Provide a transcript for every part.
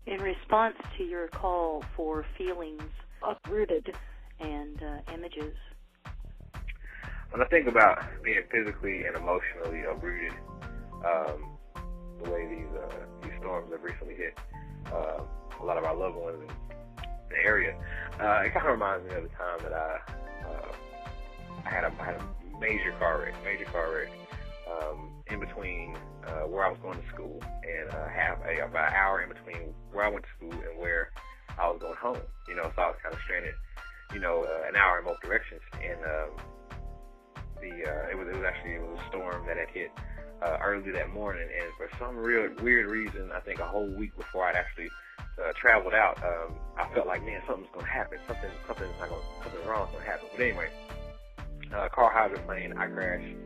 In response to your call for feelings uprooted and images. When I think about being physically and emotionally uprooted, the way these storms have recently hit a lot of our loved ones in the area, it kind of reminds me of the time that I had a major car wreck in between where I was going to school and about an hour in between where I went to school and where I was going home. So I was kind of stranded, an hour in both directions. And it was a storm that had hit early that morning, and for some real weird reason, I think a whole week before I'd actually traveled out, I felt like, man, something's gonna happen. Something wrong's gonna happen. But anyway, car hydrant plane, I crashed.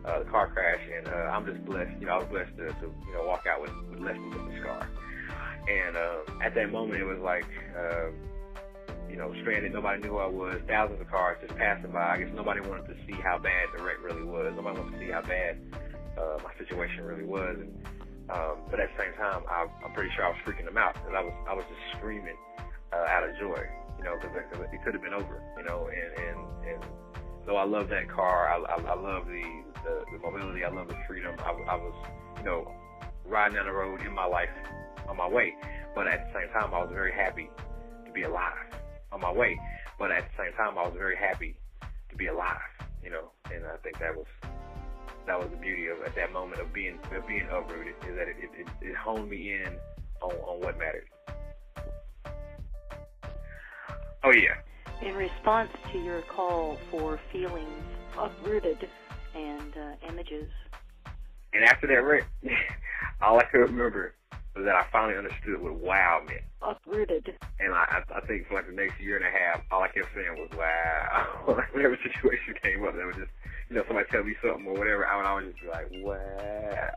The car crashed, and I'm just blessed. I was blessed to walk out with less than a scar. And at that moment, it was like, stranded. Nobody knew who I was. Thousands of cars just passing by. I guess nobody wanted to see how bad the wreck really was. Nobody wanted to see how bad my situation really was. And, but at the same time, I'm pretty sure I was freaking them out because I was just screaming out of joy, because it could have been over, and though I love that car, I love the mobility, I love the freedom. I was, riding down the road in my life on my way, but at the same time, I was very happy to be alive on my way. But at the same time, I was very happy to be alive, and I think that was the beauty of at that moment of being uprooted, is that it honed me in on what mattered. Oh yeah. In response to your call for feelings uprooted and images. And after that wreck, all I could remember was that I finally understood what wow meant. Uprooted. And I think for like the next year and a half, all I kept saying was wow. Whenever situation came up, that was just, somebody tell me something or whatever, I would always just be like, wow.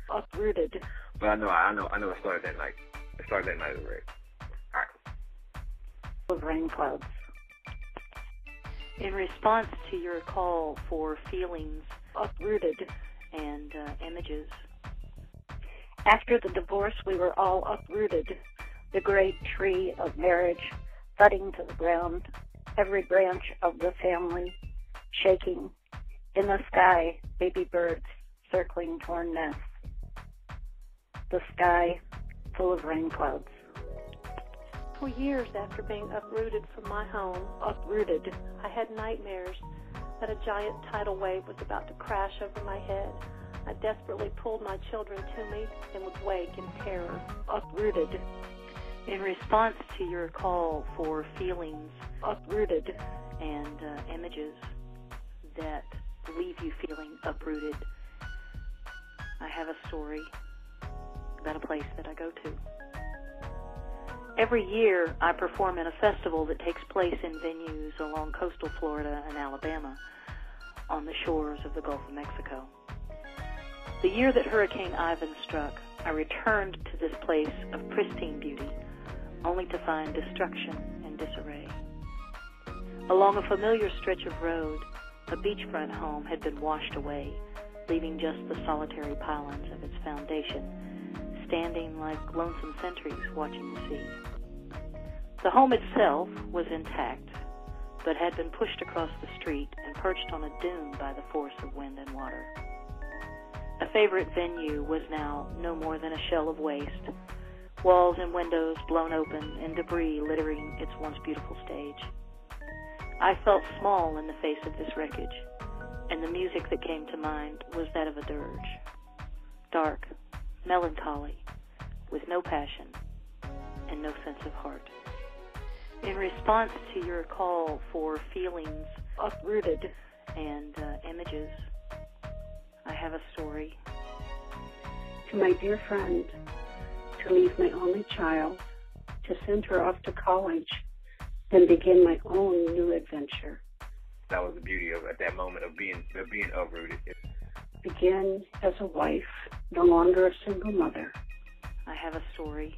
Uprooted. But I know it started that night. It started that night of the wreck. All right. Rain clouds. In response to your call for feelings uprooted and images. After the divorce, we were all uprooted, the great tree of marriage thudding to the ground, every branch of the family shaking. In the sky, baby birds circling torn nests. The sky full of rain clouds. For years after being uprooted from my home, I had nightmares that a giant tidal wave was about to crash over my head. I desperately pulled my children to me and would wake in terror. Uprooted. In response to your call for feelings uprooted and images that leave you feeling uprooted, I have a story about a place that I go to. Every year, I perform in a festival that takes place in venues along coastal Florida and Alabama on the shores of the Gulf of Mexico. The year that Hurricane Ivan struck, I returned to this place of pristine beauty, only to find destruction and disarray. Along a familiar stretch of road, a beachfront home had been washed away, leaving just the solitary pylons of its foundation, standing like lonesome sentries watching the sea. The home itself was intact, but had been pushed across the street and perched on a dune by the force of wind and water. A favorite venue was now no more than a shell of waste, walls and windows blown open and debris littering its once beautiful stage. I felt small in the face of this wreckage, and the music that came to mind was that of a dirge. Dark, melancholy, with no passion and no sense of heart. In response to your call for feelings uprooted and images, I have a story. To my dear friend, to leave my only child, to send her off to college, then begin my own new adventure. That was the beauty of at that moment of being uprooted. Begin as a wife, no longer a single mother. I have a story.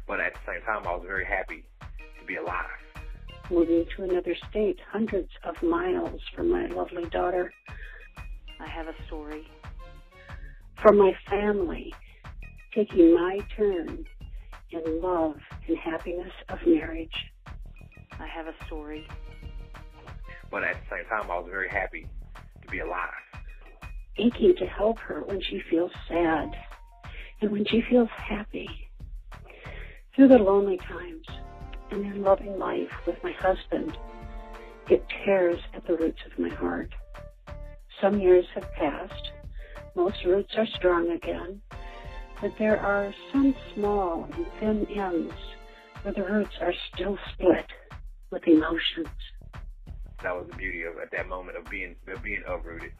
But at the same time, I was very happy to be alive. Moving to another state, hundreds of miles from my lovely daughter. I have a story. From my family, taking my turn and love and happiness of marriage. I have a story. But at the same time, I was very happy to be alive. Aching to help her when she feels sad and when she feels happy. Through the lonely times and in loving life with my husband, it tears at the roots of my heart. Some years have passed. Most roots are strong again, but there are some small and thin ends where the roots are still split with emotions. That was the beauty of at that moment of being uprooted.